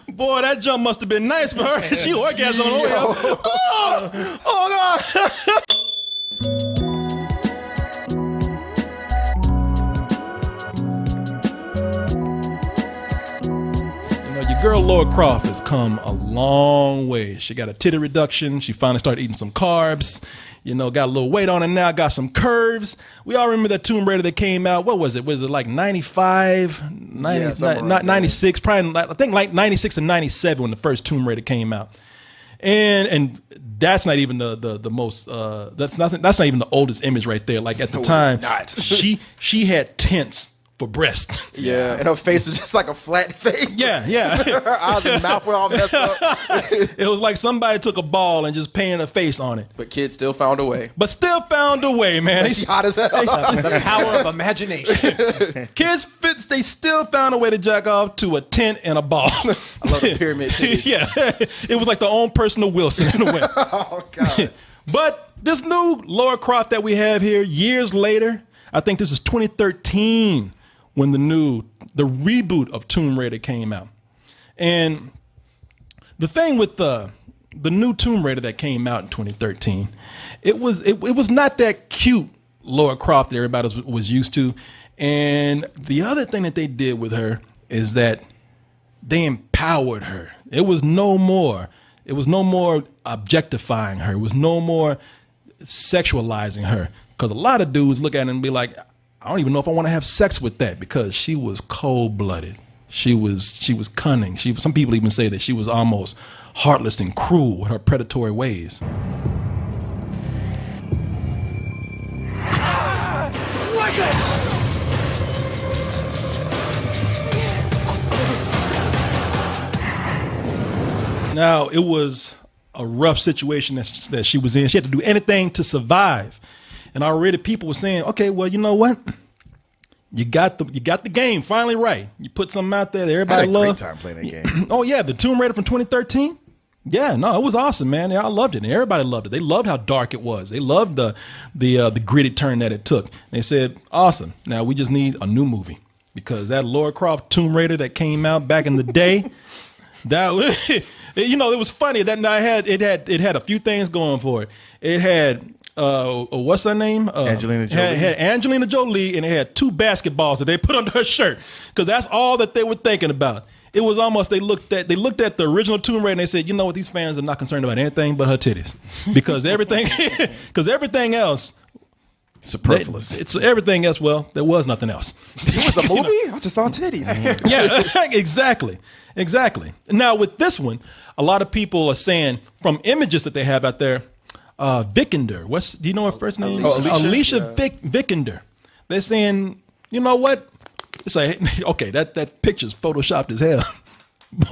Boy, that jump must have been nice for her. She orgasmed on the way up. Oh God. Your girl Laura Croft has come a long way. She got a titty reduction. She finally started eating some carbs. Got a little weight on her now, got some curves. We all remember that Tomb Raider that came out. What was it? Was it like 95, 96? Probably, I think like 96 and 97 when the first Tomb Raider came out. And that's not even the most, that's not even the oldest image right there. Like at the time, she had tents for breast. Yeah, and her face was just like a flat face. Yeah. Her eyes and mouth were all messed up. It was like somebody took a ball and just painted a face on it. But kids still found a way. Man. She hot as hell. The power of imagination. Kids, they still found a way to jack off to a tent and a ball. I love the pyramid titties. Yeah, it was like their own personal Wilson in a way. Oh, God. But this new Laura Croft that we have here, years later, I think this is 2013, when the reboot of Tomb Raider came out. And the thing with the new Tomb Raider that came out in 2013, it was not that cute Laura Croft that everybody was used to. And the other thing that they did with her is that they empowered her. It was no more objectifying her. It was no more sexualizing her. Because a lot of dudes look at it and be like, I don't even know if I want to have sex with that, because she was cold-blooded. She was cunning. Some people even say that she was almost heartless and cruel with her predatory ways. Now, it was a rough situation that she was in. She had to do anything to survive. And already people were saying, okay, well, you know what? You got the game finally right. You put something out there that everybody loved. I had a great time playing that game. Oh yeah, the Tomb Raider from 2013. Yeah, no, it was awesome, man. I loved it, and everybody loved it. They loved how dark it was. They loved the gritty turn that it took. They said, awesome. Now we just need a new movie, because that Laura Croft Tomb Raider that came out back in the day, that it was funny. That it had a few things going for it. It had. What's her name? Angelina Jolie. Had Angelina Jolie, and it had two basketballs that they put under her shirt, because that's all that they were thinking about. It was almost they looked at the original Tomb Raider and they said, you know what, these fans are not concerned about anything but her titties, because everything else superfluous. It's everything else. Well, there was nothing else. It was a movie? I just saw titties. Yeah, exactly. Now with this one, a lot of people are saying from images that they have out there. Vikander. Do you know her first name? Alicia Vikander. They're saying, you know what? It's like, okay, that picture's photoshopped as hell.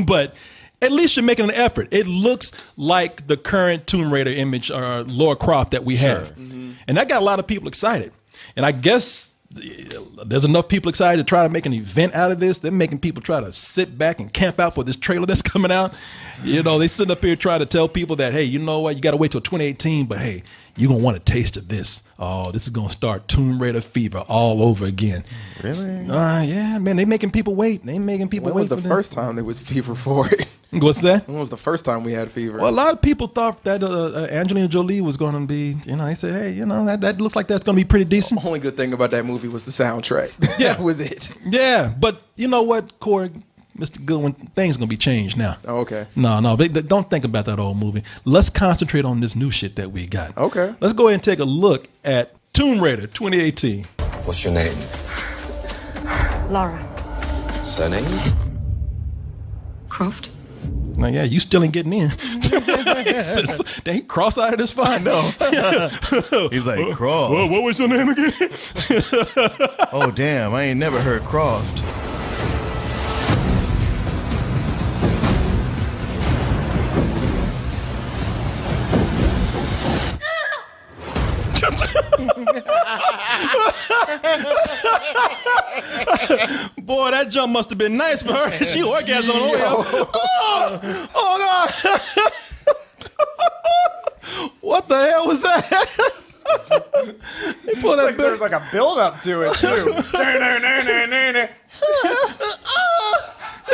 But at least you're making an effort. It looks like the current Tomb Raider image, Laura Croft, that we have. Mm-hmm. And that got a lot of people excited. And I guess there's enough people excited to try to make an event out of this. They're making people try to sit back and camp out for this trailer that's coming out. They sitting up here trying to tell people that, hey, you know what, you got to wait till 2018, but hey, you're going to want a taste of this. Oh, this is going to start Tomb Raider fever all over again. Really? Yeah, man, they making people wait. They making people wait. When was the first time there was fever for it? What's that? When was the first time we had fever? Well, a lot of people thought that Angelina Jolie was going to be, they said, hey, that looks like that's going to be pretty decent. The only good thing about that movie was the soundtrack. Yeah. That was it. Yeah, but you know what, Corey, Mr. Goodwin, things going to be changed now. Oh, okay. No, don't think about that old movie. Let's concentrate on this new shit that we got. Okay. Let's go ahead and take a look at Tomb Raider 2018. What's your name? Laura Surname? Croft. Now, yeah, you still ain't getting in. They cross-eyed as fine. No. He's like, Croft. What was your name again? Oh, damn, I ain't never heard Croft. Boy, that jump must have been nice for her. She orgasmed on the way up. Oh God. What the hell was that? They pull that There's back. like a build up to it too.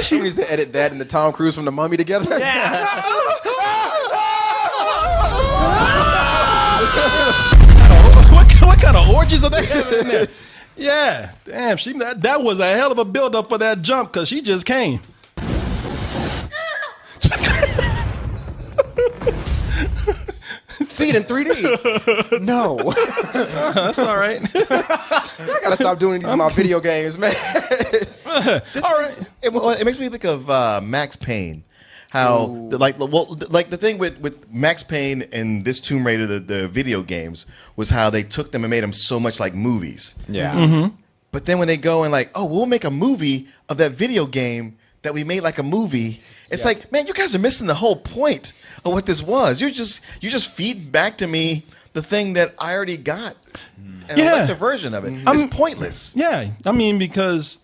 He needs to edit that and the Tom Cruise from The Mummy together. Yeah. What kind of orgies are they having in there? Yeah, damn. That was a hell of a build up for that jump because she just came. See it in 3D. No. That's all right. I gotta stop doing these in my video games, man. It makes me think of Max Payne. How the thing with Max Payne and this Tomb Raider, the video games, was how they took them and made them so much like movies. Yeah. Mm-hmm. But then when they go and like, oh, we'll make a movie of that video game that we made like a movie. It's like, man, you guys are missing the whole point of what this was. You just feed back to me the thing that I already got, and a lesser version of it. It's pointless. Yeah, I mean, because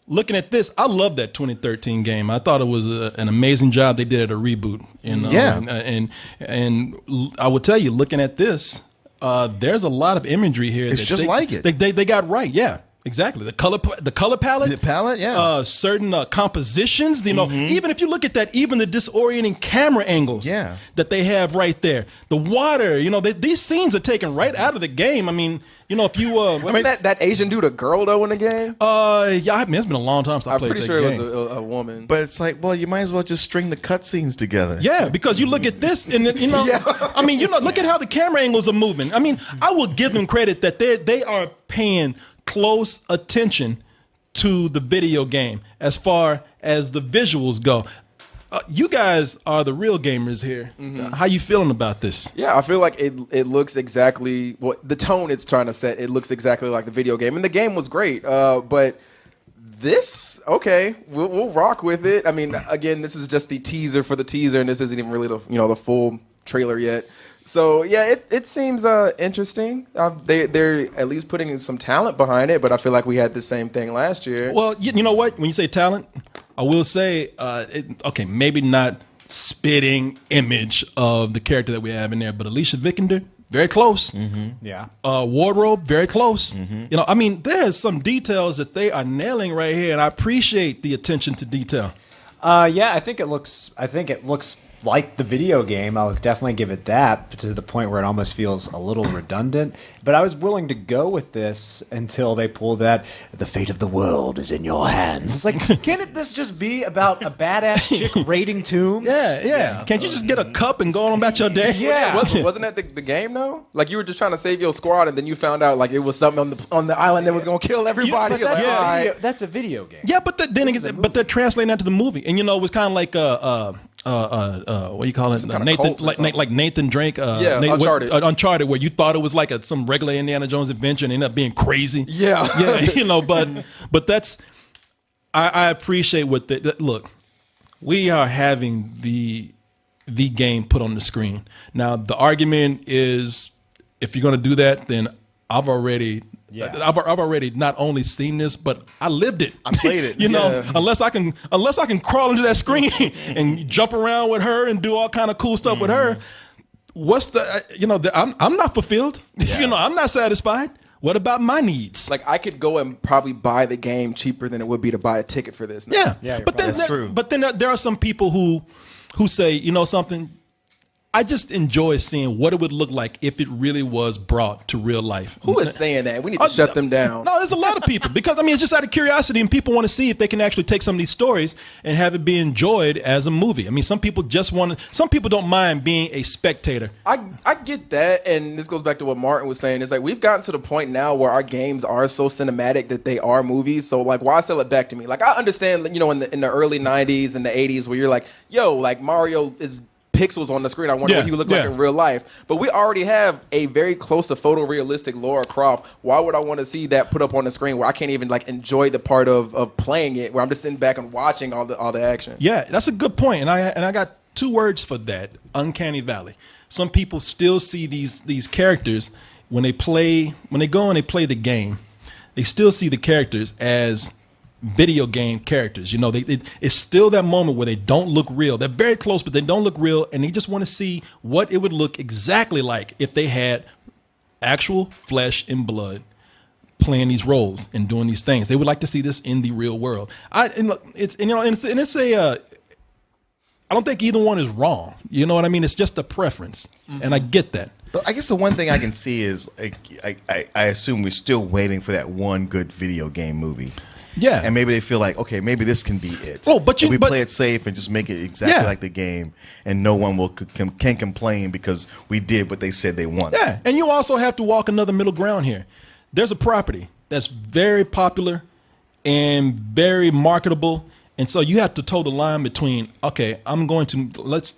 looking at this, I love that 2013 game. I thought it was an amazing job they did at a reboot. You know? And I will tell you, looking at this, there's a lot of imagery here. It's just like it. They got right. Yeah. Exactly. The color palette. The palette, yeah. Certain compositions, you know, even if you look at that, even the disorienting camera angles that they have right there. The water, you know, these scenes are taken right out of the game. I mean, you know, if you... Wasn't that Asian dude a girl, though, in the game? Yeah, I mean, it's been a long time since I played that game. I'm pretty sure it was a woman. But it's like, well, you might as well just string the cutscenes together. Yeah, because you look at this and, you know, I mean, you know, look at how the camera angles are moving. I mean, I will give them credit that they are paying close attention to the video game as far as the visuals go. You guys are the real gamers here. How you feeling about this? Yeah, I feel like it looks exactly what the tone it's trying to set. It looks exactly like the video game, and the game was great. But this, okay, we'll rock with it. I mean, again, this is just the teaser for the teaser, and this isn't even really the full trailer yet. So yeah, it seems interesting. They're at least putting in some talent behind it, but I feel like we had the same thing last year. Well, you know what? When you say talent, I will say, okay, maybe not spitting image of the character that we have in there, but Alicia Vikander, very close. Yeah. Wardrobe, very close. You know, I mean, there's some details that they are nailing right here, and I appreciate the attention to detail. Yeah, I think it looks like the video game. I'll definitely give it that, to the point where it almost feels a little redundant. But I was willing to go with this until they pulled that the fate of the world is in your hands. It's like, can't this just be about a badass chick raiding tombs? Yeah. Can't you just get a cup and go on about your day? Yeah. Wasn't that the game though? Like you were just trying to save your squad, and then you found out like it was something on the island that was gonna kill everybody. But You're like, all right. that's a video game. Yeah, but but they're translating that to the movie, and you know, it was kind of like what do you call it? Nathan, like Nathan Drake. Uncharted, where you thought it was like some regular Indiana Jones adventure and ended up being crazy. Yeah, you know, but that's I appreciate what look. We are having the game put on the screen now. The argument is, if you're going to do that, then I've already not only seen this, but I lived it. I played it. You know, unless I can crawl into that screen and jump around with her and do all kind of cool stuff with her. What's I'm not fulfilled. You know, I'm not satisfied. What about my needs? Like I could go and probably buy the game cheaper than it would be to buy a ticket for this now. Yeah. But then that's true. But then there are some people who say, you know something, I just enjoy seeing what it would look like if it really was brought to real life. Who is saying that? We need to shut them down. No, there's a lot of people, because I mean, it's just out of curiosity, and people want to see if they can actually take some of these stories and have it be enjoyed as a movie. I mean, some people don't mind being a spectator. I get that, and this goes back to what Martin was saying. It's like we've gotten to the point now where our games are so cinematic that they are movies. So like, why sell it back to me? Like I understand, you know, in the early '90s and the '80s where you're like, yo, like Mario is pixels on the screen. I wonder what he would look like in real life. But we already have a very close to photorealistic Lara Croft. Why would I want to see that put up on the screen where I can't even like enjoy the part of playing it, where I'm just sitting back and watching all the action? Yeah, that's a good point. And I got two words for that: uncanny valley. Some people still see these characters when they go and they play the game. They still see the characters as video game characters. You know, it's still that moment where they don't look real. They're very close, but they don't look real, and they just want to see what it would look exactly like if they had actual flesh and blood playing these roles and doing these things. They would like to see this in the real world. I don't think either one is wrong. You know what I mean? It's just a preference, and I get that. I guess the one thing I can see is I assume we're still waiting for that one good video game movie. Yeah, and maybe they feel like, okay, maybe this can be it. Oh, but if we play it safe and just make it exactly like the game, and no one can complain because we did what they said they wanted. Yeah, and you also have to walk another middle ground here. There's a property that's very popular and very marketable. And so you have to toe the line between, okay, I'm going to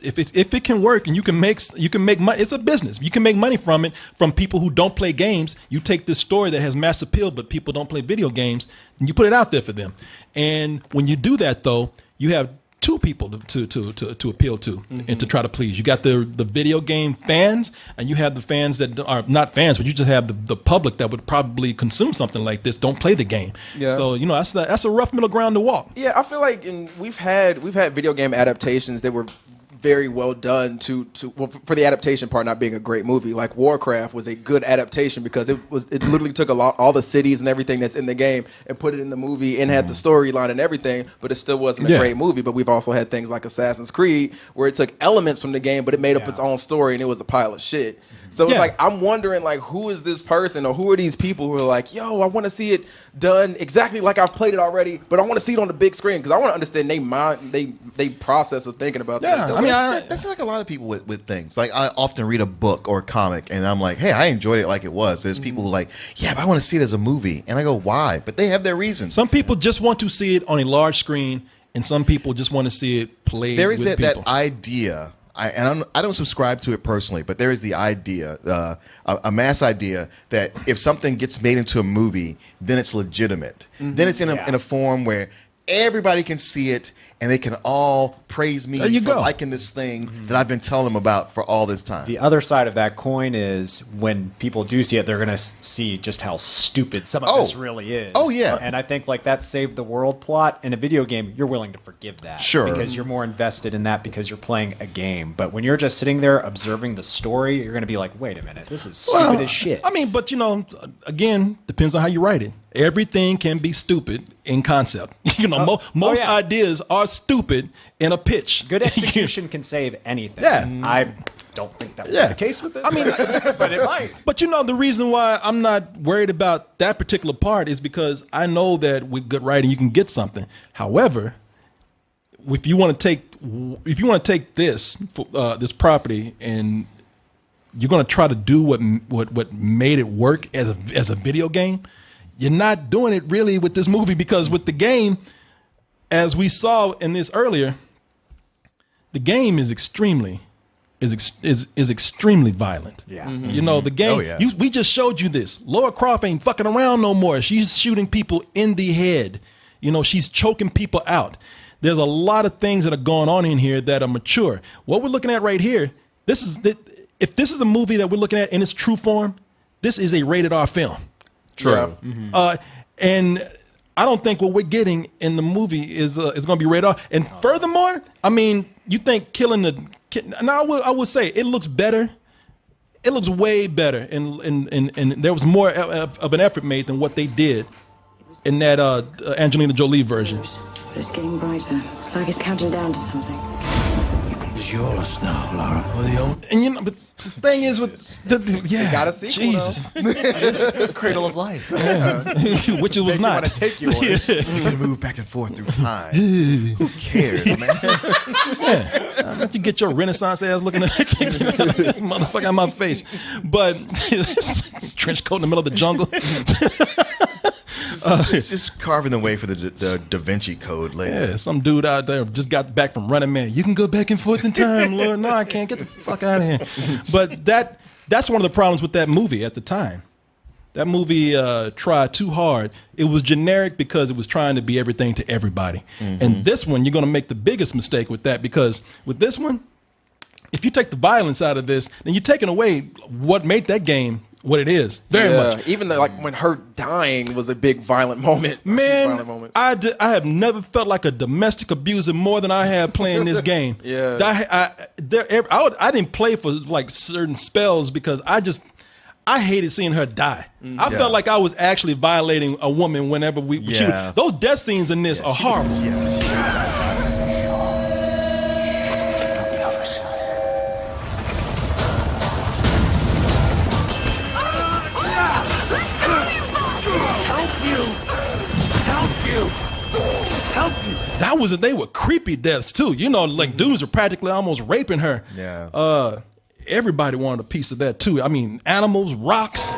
if it can work and you can make money. It's a business. You can make money from it, from people who don't play games. You take this story that has mass appeal, but people don't play video games, and you put it out there for them. And when you do that, though, you have two people to appeal to and to try to please. You got the video game fans, and you have the fans that are not fans, but you just have the public that would probably consume something like this, don't play the game. Yeah. So that's a rough middle ground to walk. Yeah, I feel like we've had video game adaptations that were very well done for the adaptation part not being a great movie. Like Warcraft was a good adaptation because it literally took all the cities and everything that's in the game and put it in the movie and had the storyline and everything, but it still wasn't a great movie. But we've also had things like Assassin's Creed where it took elements from the game but it made up its own story and it was a pile of shit. So it's like, I'm wondering, like, who is this person or who are these people who are like, yo, I want to see it done exactly like I've played it already, but I want to see it on the big screen because I want to understand they process of thinking about that. I mean, that's like a lot of people with things. Like, I often read a book or a comic and I'm like, hey, I enjoyed it like it was. There's people who are like, yeah, but I want to see it as a movie. And I go, why? But they have their reasons. Some people just want to see it on a large screen, and some people just want to see it played. There is with that idea. I don't subscribe to it personally, but there is the idea, a mass idea, that if something gets made into a movie, then it's legitimate. Then it's in a form where everybody can see it and they can all praise me for liking this thing that I've been telling them about for all this time. The other side of that coin is when people do see it, they're going to see just how stupid some of this really is. Oh, yeah. And I think like that saved the world plot. In a video game, you're willing to forgive that. Sure. Because you're more invested in that because you're playing a game. But when you're just sitting there observing the story, you're going to be like, wait a minute, this is stupid as shit. I mean, but again, depends on how you write it. Everything can be stupid in concept. Most ideas are stupid in a pitch. Good execution can save anything. Yeah. I don't think that was the case with it. I mean, but it might. But the reason why I'm not worried about that particular part is because I know that with good writing you can get something. However, if you want to take this property and you're going to try to do what made it work as a video game, you're not doing it really with this movie, because with the game, as we saw in this earlier, the game is extremely violent. Yeah. Mm-hmm. The game, we just showed you this. Laura Croft ain't fucking around no more. She's shooting people in the head. She's choking people out. There's a lot of things that are going on in here that are mature. What we're looking at right here, if this is a movie that we're looking at in its true form, this is a rated R film. True. Yeah. Mm-hmm. And I don't think what we're getting in the movie is going to be rated R. And furthermore, I mean, you think killing the kid? Now I will say it looks better. It looks way better, and there was more of an effort made than what they did in that Angelina Jolie version. But it's getting brighter, like it's counting down to something. It's yours now, Lara. And but the thing is you got a sequel, Jesus, Cradle of Life. Which it was not. Want to take yours. You can move back and forth through time. Who cares, man? I'll let you get your Renaissance ass looking at motherfucker out my face. But trench coat in the middle of the jungle. It's just carving the way for the Da Vinci Code later. Yeah, some dude out there just got back from Running Man. You can go back and forth in time, Lord. No, I can't. Get the fuck out of here. But that's one of the problems with that movie at the time. That movie tried too hard. It was generic because it was trying to be everything to everybody. Mm-hmm. And this one, you're going to make the biggest mistake with that, because with this one, if you take the violence out of this, then you're taking away what made that game what it is. Very much. Even though, when her dying was a big violent moment. Man, I have never felt like a domestic abuser more than I have playing this game. Yeah. I didn't play for like certain spells because I hated seeing her die. I felt like I was actually violating a woman whenever those death scenes in this are horrible. They were creepy deaths too. You know, like dudes are practically almost raping her. Yeah. Everybody wanted a piece of that too. I mean, animals, rocks.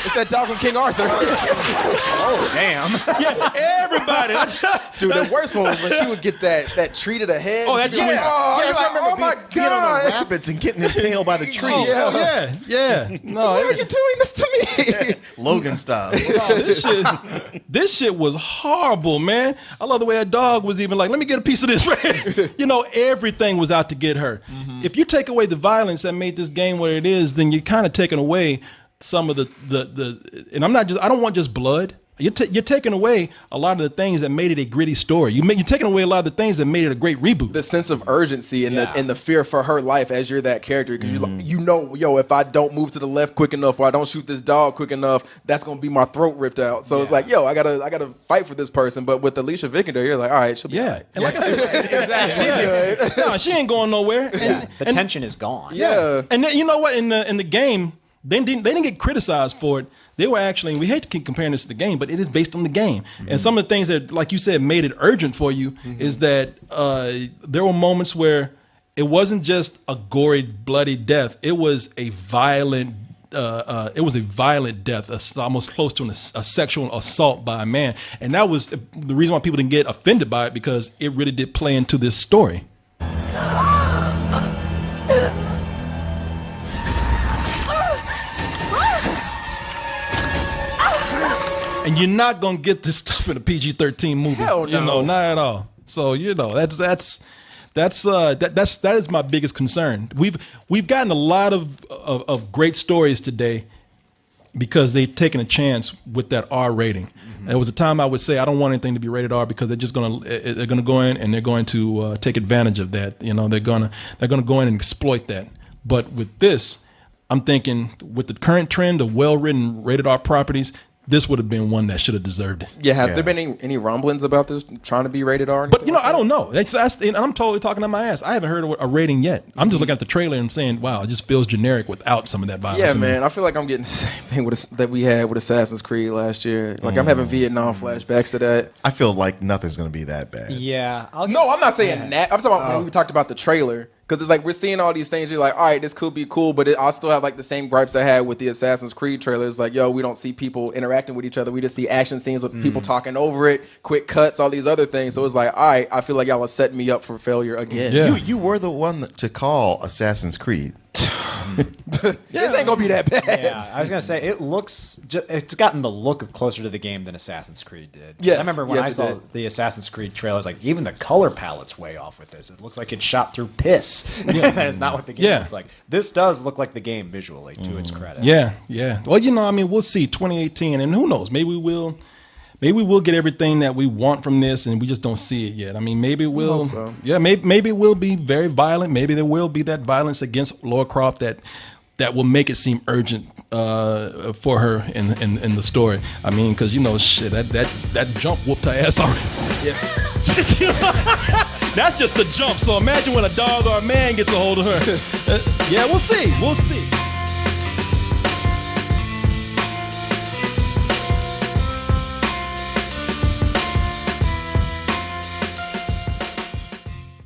It's that dog from King Arthur. Oh, damn. Yeah, everybody. Dude, the worst one was when she would get that tree to the head. Oh, that's oh my Being on God. the rabbits and getting impaled by the tree. Yeah. No, Why are you doing this to me? Logan style. this shit was horrible, man. I love the way that dog was even like, let me get a piece of this right here. You know, everything was out to get her. If you take away the violence that made this game what it is, then you're kind of taking away some of the and I don't want just blood. You're taking away a lot of the things that made it a gritty story. You're taking away a lot of the things that made it a great reboot. The sense of urgency and the fear for her life as you're that character. Because you know, if I don't move to the left quick enough or I don't shoot this dog quick enough, that's gonna be my throat ripped out. So it's like, I gotta fight for this person. But with Alicia Vikander, you're like, all right, she'll be all right. And like I said, exactly. No, she ain't going nowhere. The tension is gone. Yeah. And then, you know what? In the game, they didn't get criticized for it. They were actually, we hate to keep comparing this to the game, but it is based on the game. And some of the things that, like you said, made it urgent for you is that there were moments where it wasn't just a gory, bloody death. It was a violent death, almost close to a sexual assault by a man. And that was the reason why people didn't get offended by it, because it really did play into this story. And you're not gonna get this stuff in a PG-13 movie. Hell no. You know, not at all. So you know, that is my biggest concern. We've gotten a lot of great stories today because they've taken a chance with that R rating. There was a time I would say I don't want anything to be rated R because they're gonna go in and they're going to take advantage of that. You know, they're gonna go in and exploit that. But with this, I'm thinking with the current trend of well-written rated R properties, this would have been one that should have deserved it. Yeah, have there been any rumblings about this trying to be rated R? But, you know, I don't know. And I'm totally talking on my ass. I haven't heard a rating yet. I'm just looking at the trailer and saying, wow, it just feels generic without some of that violence. Yeah, man. I feel like I'm getting the same thing that we had with Assassin's Creed last year. Like, I'm having Vietnam flashbacks to that. I feel like nothing's going to be that bad. Yeah. I'm not saying that. I'm talking about when we talked about the trailer. Because it's like we're seeing all these things. You're like, all right, this could be cool, but I'll still have like the same gripes I had with the Assassin's Creed trailers. Like, we don't see people interacting with each other. We just see action scenes with people talking over it, quick cuts, all these other things. So it's like, all right, I feel like y'all are setting me up for failure again. Yeah. You were the one to call Assassin's Creed. This ain't gonna be that bad. Yeah, I was gonna say it's gotten the look of closer to the game than Assassin's Creed did. Yes, I remember when I saw the Assassin's Creed trailers, like even the color palette's way off with this. It looks like it's shot through piss. That is not what the game looks like. This does look like the game visually, to its credit. Yeah. Well, you know, I mean, we'll see 2018, and who knows? Maybe we'll get everything that we want from this, and we just don't see it yet. I mean, maybe we'll. So. Yeah, maybe it will be very violent. Maybe there will be that violence against Lara Croft that will make it seem urgent for her in the story. I mean, because you know, shit, that jump whooped her ass already. Yeah. That's just a jump. So imagine when a dog or a man gets a hold of her. Yeah, we'll see.